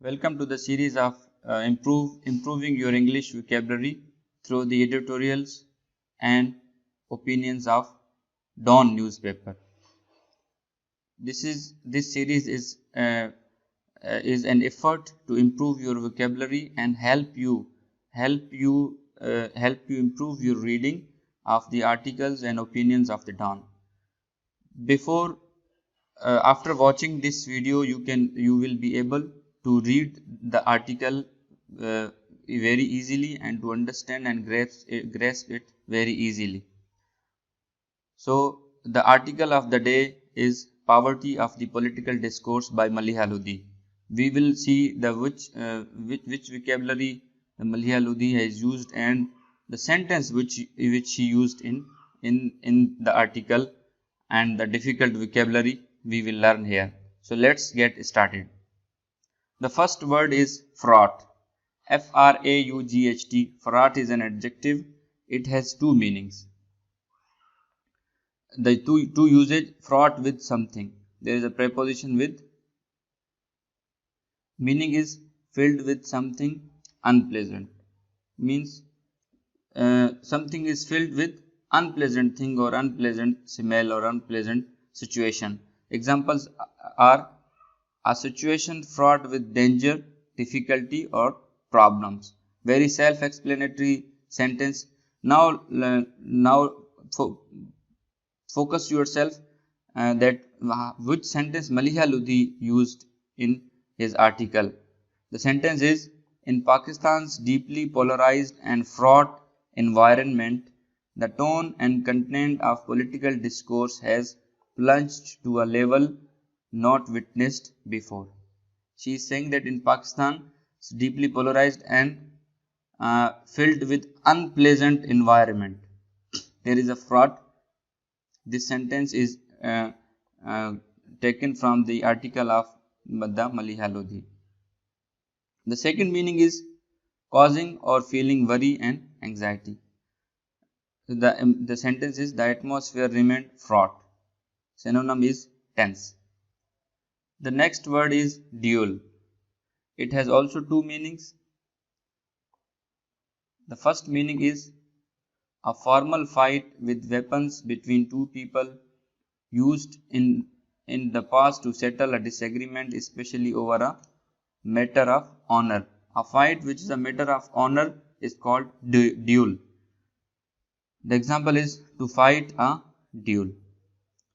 Welcome to the series of improving your English vocabulary through the editorials and opinions of Dawn newspaper. This series is an effort to improve your vocabulary and help you improve your reading of the articles and opinions of the Dawn. Before After watching this video, you will be able to read the article very easily and to understand and grasp it very easily. So the article of the day is Poverty of the Political Discourse by Maliha Lodhi. We will see the which vocabulary Maliha Lodhi has used and the sentence which she used in the article and the difficult vocabulary we will learn here. So let's get started. The first word is fraught. F-R-A-U-G-H-T. Fraught is an adjective. It has two meanings. The two usage, fraught with something. There is a preposition with. Meaning is filled with something unpleasant. Means something is filled with unpleasant thing or unpleasant smell or unpleasant situation. Examples are a situation fraught with danger, difficulty or problems. Very self-explanatory sentence. Now focus yourself that which sentence Maliha Lodhi used in his article. The sentence is, in Pakistan's deeply polarized and fraught environment, the tone and content of political discourse has plunged to a level not witnessed before. She is saying that in Pakistan, it's deeply polarized and filled with unpleasant environment. There is a fraud. This sentence is taken from the article of the Maliha Lodhi. The second meaning is causing or feeling worry and anxiety. The sentence is, the atmosphere remained fraught. Synonym is tense. The next word is duel. It has also two meanings. The first meaning is a formal fight with weapons between two people used in the past to settle a disagreement, especially over a matter of honor. A fight which is a matter of honor is called duel. The example is to fight a duel.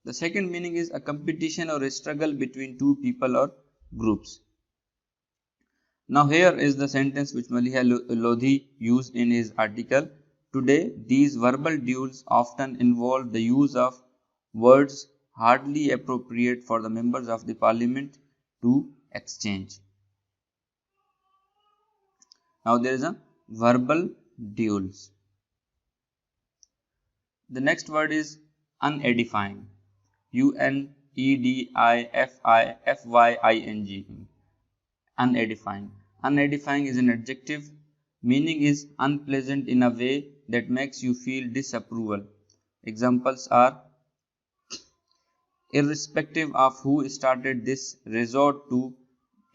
The second meaning is a competition or a struggle between two people or groups. Now here is the sentence which Maliha Lodhi used in his article. Today, these verbal duels often involve the use of words hardly appropriate for the members of the parliament to exchange. Now there is a verbal duels. The next word is unedifying. U-N-E-D-I-F-I-F-Y-I-N-G. Unedifying. Unedifying is an adjective. Meaning is unpleasant in a way that makes you feel disapproval. Examples are, irrespective of who started this, resort to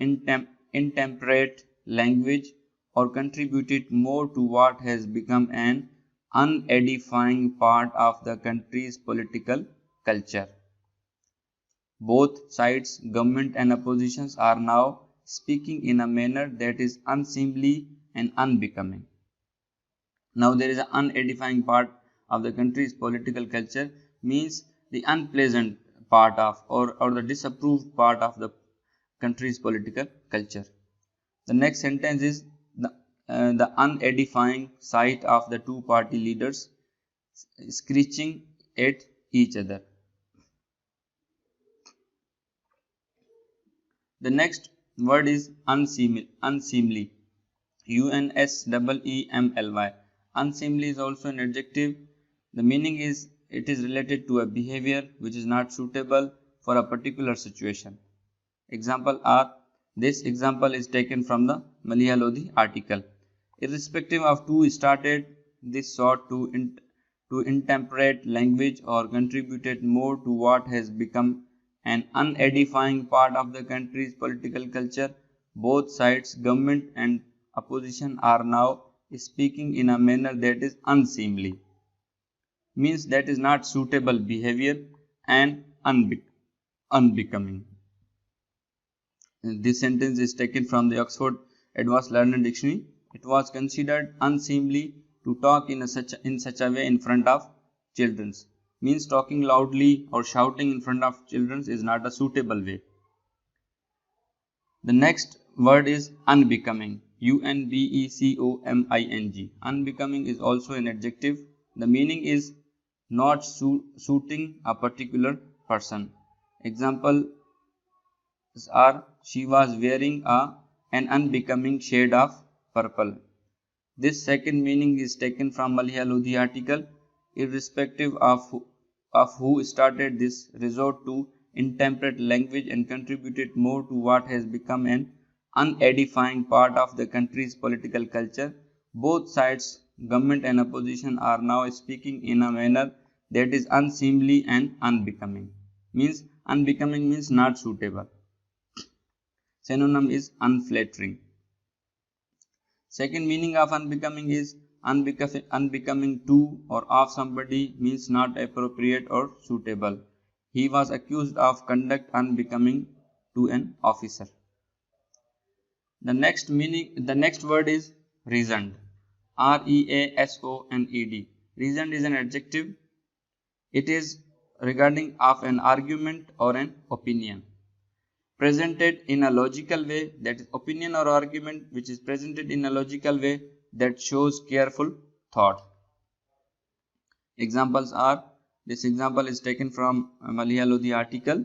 intemperate language or contributed more to what has become an unedifying part of the country's political culture. Both sides, government and oppositions, are now speaking in a manner that is unseemly and unbecoming. Now there is an unedifying part of the country's political culture, means the unpleasant part of or the disapproved part of the country's political culture. The next sentence is the unedifying sight of the two party leaders screeching at each other. The next word is unseemly. U-N-S-E-E-M-L-Y. Unseemly is also an adjective. The meaning is it is related to a behavior which is not suitable for a particular situation. Example are, this example is taken from the Maliha Lodhi article. Irrespective of who started this sought to intemperate language or contributed more to what has become an unedifying part of the country's political culture, Both sides, government and opposition, are now speaking in a manner that is unseemly, means that is not suitable behavior and unbecoming. This sentence is taken from the Oxford Advanced Learner Dictionary. It was considered unseemly to talk in such a way in front of children. Means talking loudly or shouting in front of children is not a suitable way. The next word is unbecoming. Unbecoming. Unbecoming is also an adjective. The meaning is not suiting a particular person. Examples are she was wearing an unbecoming shade of purple. This second meaning is taken from Maliha Lodhi article. Irrespective of who started this resort to intemperate language and contributed more to what has become an unedifying part of the country's political culture, both sides, government and opposition, are now speaking in a manner that is unseemly and unbecoming. Unbecoming means not suitable. Synonym is unflattering. Second meaning of unbecoming is unbecoming to or of somebody, means not appropriate or suitable. He was accused of conduct unbecoming to an officer. The next word is reasoned. Reasoned. Reasoned is an adjective. It is regarding of an argument or an opinion presented in a logical way, that is opinion or argument which is presented in a logical way that shows careful thought. Examples are, this example is taken from Maliha Lodhi article.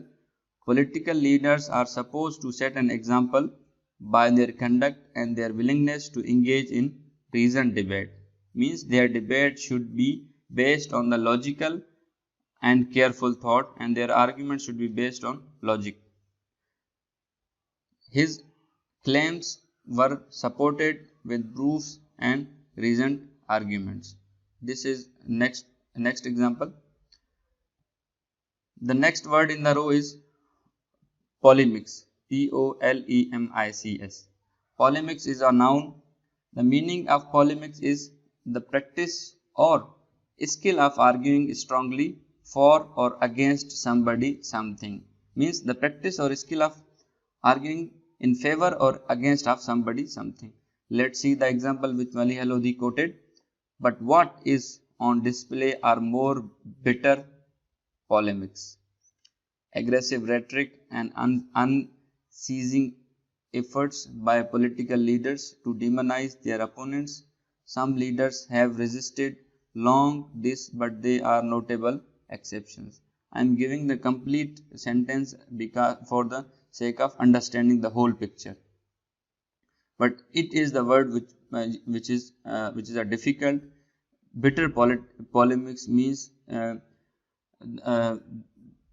Political leaders are supposed to set an example by their conduct and their willingness to engage in reasoned debate. Means their debate should be based on the logical and careful thought, and their argument should be based on logic. His claims were supported with proofs and reasoned arguments. This is next example. The next word in the row is polemics. Polemics. Polemics is a noun. The meaning of polemics is the practice or skill of arguing strongly for or against somebody, something. Means the practice or skill of arguing in favor or against of somebody, something. Let's see the example which Maliha Lodhi quoted. But what is on display are more bitter polemics, aggressive rhetoric, and unceasing efforts by political leaders to demonize their opponents. Some leaders have resisted long this, but they are notable exceptions. I am giving the complete sentence for the sake of understanding the whole picture. But it is the word which is a difficult. Bitter polemics means the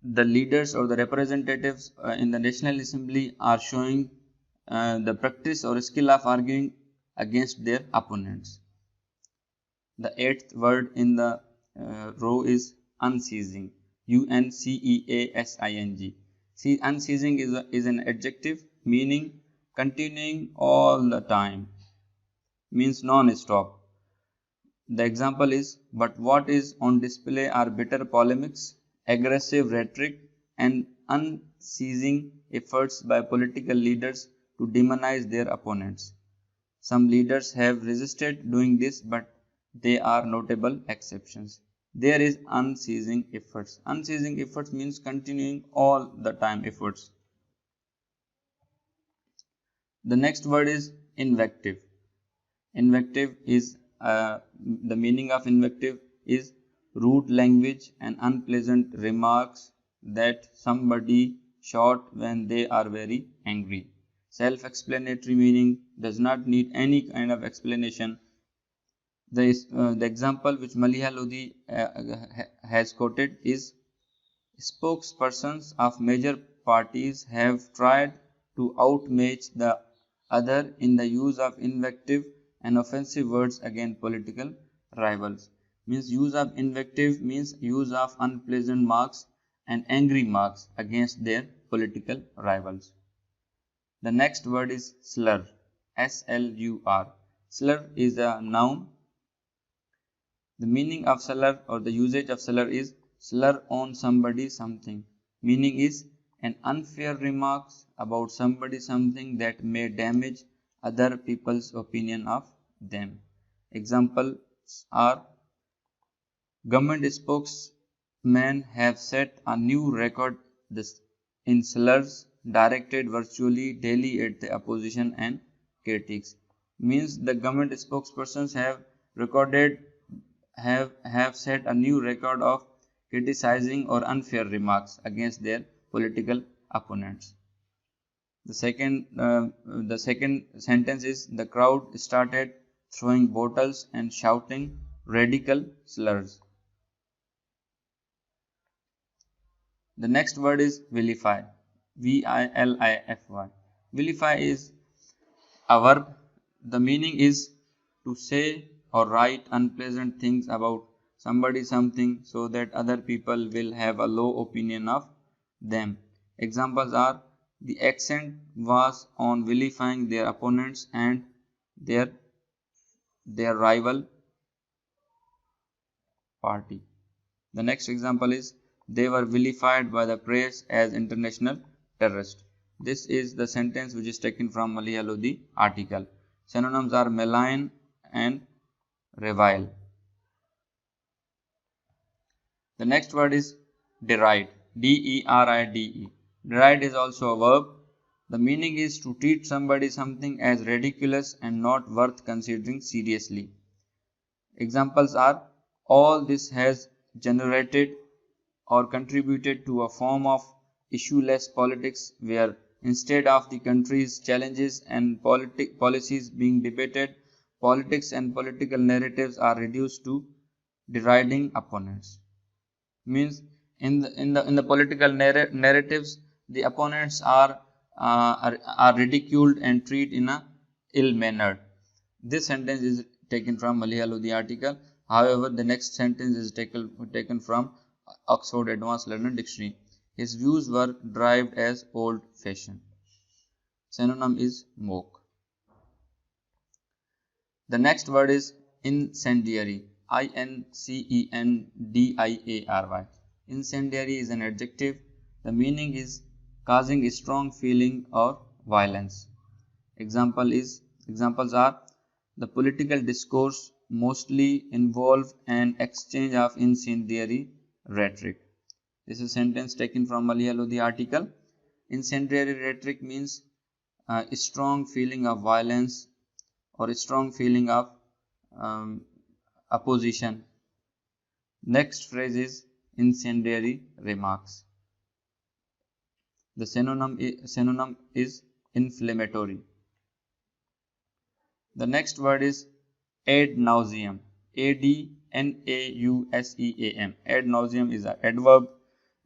leaders or the representatives in the National Assembly are showing the practice or skill of arguing against their opponents. The eighth word in the row is unceasing. Unceasing. See, unceasing is an adjective meaning continuing all the time, means non-stop. The example is, but what is on display are bitter polemics, aggressive rhetoric, and unceasing efforts by political leaders to demonize their opponents. Some leaders have resisted doing this, but they are notable exceptions. There is unceasing efforts. Unceasing efforts means continuing all the time efforts. The next word is invective. Invective is the meaning of invective is rude language and unpleasant remarks that somebody shout when they are very angry. Self-explanatory meaning, does not need any kind of explanation. The example which Maliha Lodhi has quoted is, spokespersons of major parties have tried to outmatch the other in the use of invective and offensive words against political rivals. Means use of invective means use of unpleasant marks and angry marks against their political rivals. The next word is slur. S-L-U-R. Slur is a noun. The meaning of slur or the usage of slur is slur on somebody something. Meaning is an unfair remark about somebody something that may damage other people's opinion of them. Examples are: government spokesmen have set a new record in slurs directed virtually daily at the opposition and critics. Means the government spokespersons have set a new record of criticizing or unfair remarks against their political opponents. The second sentence is: the crowd started throwing bottles and shouting radical slurs. The next word is vilify. V-I-L-I-F-Y. Vilify is a verb. The meaning is to say or write unpleasant things about somebody something so that other people will have a low opinion of them. Examples are: the accent was on vilifying their opponents and their rival party. The next example is: they were vilified by the press as international terrorists. This is the sentence which is taken from Maliha Lodi article. Synonyms are malign and revile. The next word is deride. D-E-R-I-D-E. Deride is also a verb. The meaning is to treat somebody something as ridiculous and not worth considering seriously. Examples are: all this has generated or contributed to a form of issueless politics where instead of the country's challenges and policies being debated, politics and political narratives are reduced to deriding opponents. Means in the political narratives, the opponents are ridiculed and treated in a ill manner. This sentence is taken from Maliha Lodi article. However, the next sentence is taken from Oxford Advanced Learner Dictionary. His views were derived as old-fashioned. Synonym is mock. The next word is incendiary. I-N-C-E-N-D-I-A-R-Y. Incendiary is an adjective. The meaning is causing a strong feeling or violence. Examples are: the political discourse mostly involved an exchange of incendiary rhetoric. This is a sentence taken from Maliha Lodi article. Incendiary rhetoric means a strong feeling of violence or a strong feeling of opposition. Next phrase is incendiary remarks. The synonym is inflammatory. The next word is ad nauseam. A-D-N-A-U-S-E-A-M. Ad nauseam is an adverb.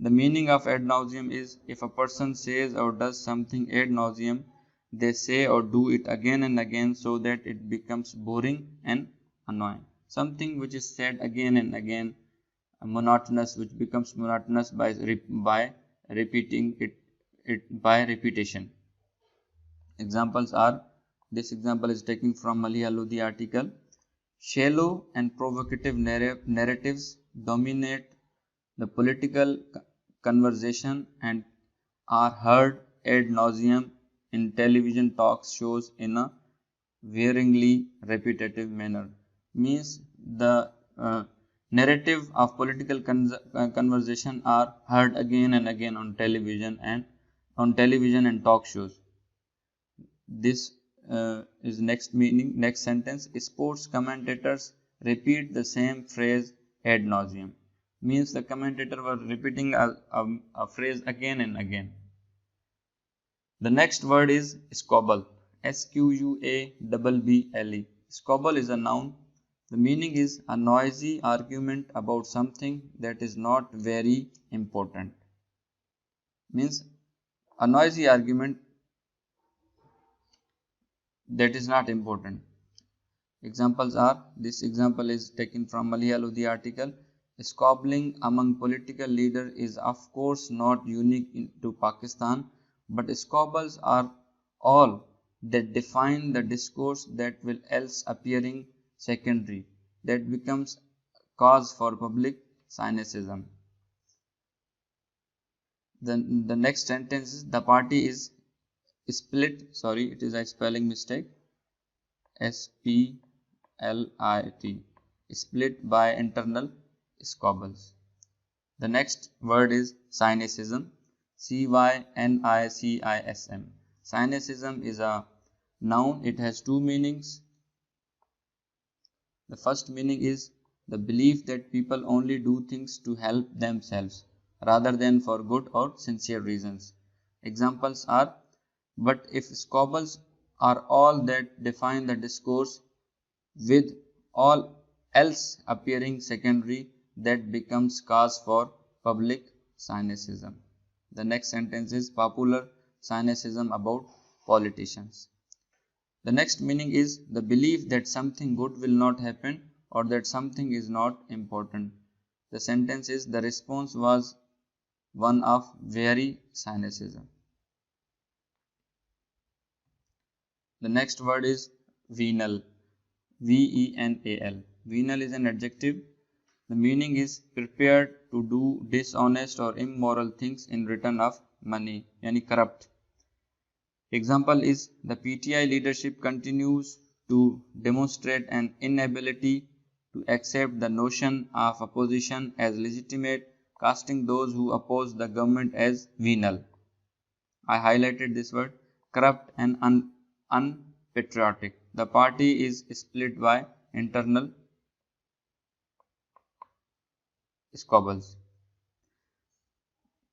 The meaning of ad nauseam is if a person says or does something ad nauseam, they say or do it again and again so that it becomes boring and annoying. Something which is said again and again, monotonous, which becomes monotonous by repeating it by repetition. Examples are: this example is taken from Maliha Lodi article. Shallow and provocative narratives dominate the political conversation and are heard ad nauseum in television talk shows in a wearingly repetitive manner. Means the narrative of political conversation are heard again and again on television and talk shows. This is next sentence. Sports commentators repeat the same phrase ad nauseum. Means the commentator were repeating a phrase again and again. The next word is squabble. S-Q-U-A-B-B-L-E. Squabble is a noun. The meaning is a noisy argument about something that is not very important. Means a noisy argument that is not important. Examples are: this example is taken from Maliha Lodi article. Squabbling among political leaders is of course not unique to Pakistan, but squabbles are all that define the discourse that will else appearing secondary, that becomes cause for public cynicism. Then the next sentence is the party is split, sorry, it is a spelling mistake, S-P-L-I-T, split by internal squabbles. The next word is cynicism, C-Y-N-I-C-I-S-M. Cynicism is a noun, it has two meanings. The first meaning is the belief that people only do things to help themselves rather than for good or sincere reasons. Examples are, but if squabbles are all that define the discourse, with all else appearing secondary, that becomes cause for public cynicism. The next sentence is popular cynicism about politicians. The next meaning is the belief that something good will not happen or that something is not important. The sentence is the response was one of very cynicism. The next word is venal, V-E-N-A-L. Venal is an adjective. The meaning is prepared to do dishonest or immoral things in return of money, yani corrupt. Example is the PTI leadership continues to demonstrate an inability to accept the notion of opposition as legitimate, casting those who oppose the government as venal. I highlighted this word, corrupt and unpatriotic. The party is split by internal squabbles.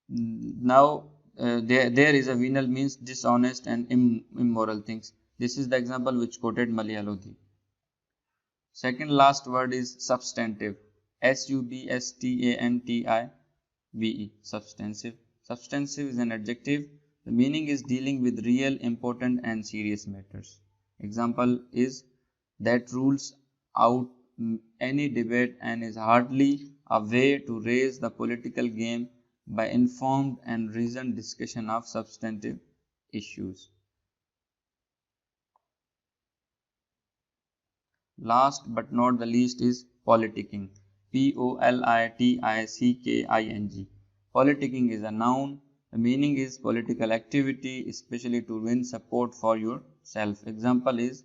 Now there is a venal means dishonest and immoral things. This is the example which quoted Malia Lodhi. Second last word is substantive, S-U-B-S-T-A-N-T-I-V-E, substantive. Substantive is an adjective. The meaning is dealing with real, important and serious matters. Example is that rules out any debate and is hardly a way to raise the political game by informed and reasoned discussion of substantive issues. Last but not the least is politicking, P-O-L-I-T-I-C-K-I-N-G. Politicking is a noun. The meaning is political activity, especially to win support for yourself. Example is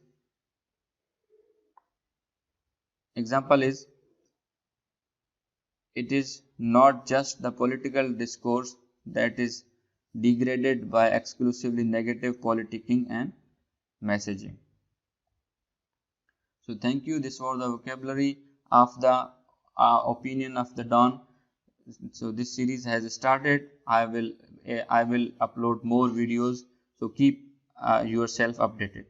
it is not just the political discourse that is degraded by exclusively negative politicking and messaging. So thank you. This was the vocabulary of the opinion of the dawn. So this series has started. I will upload more videos. So keep yourself updated.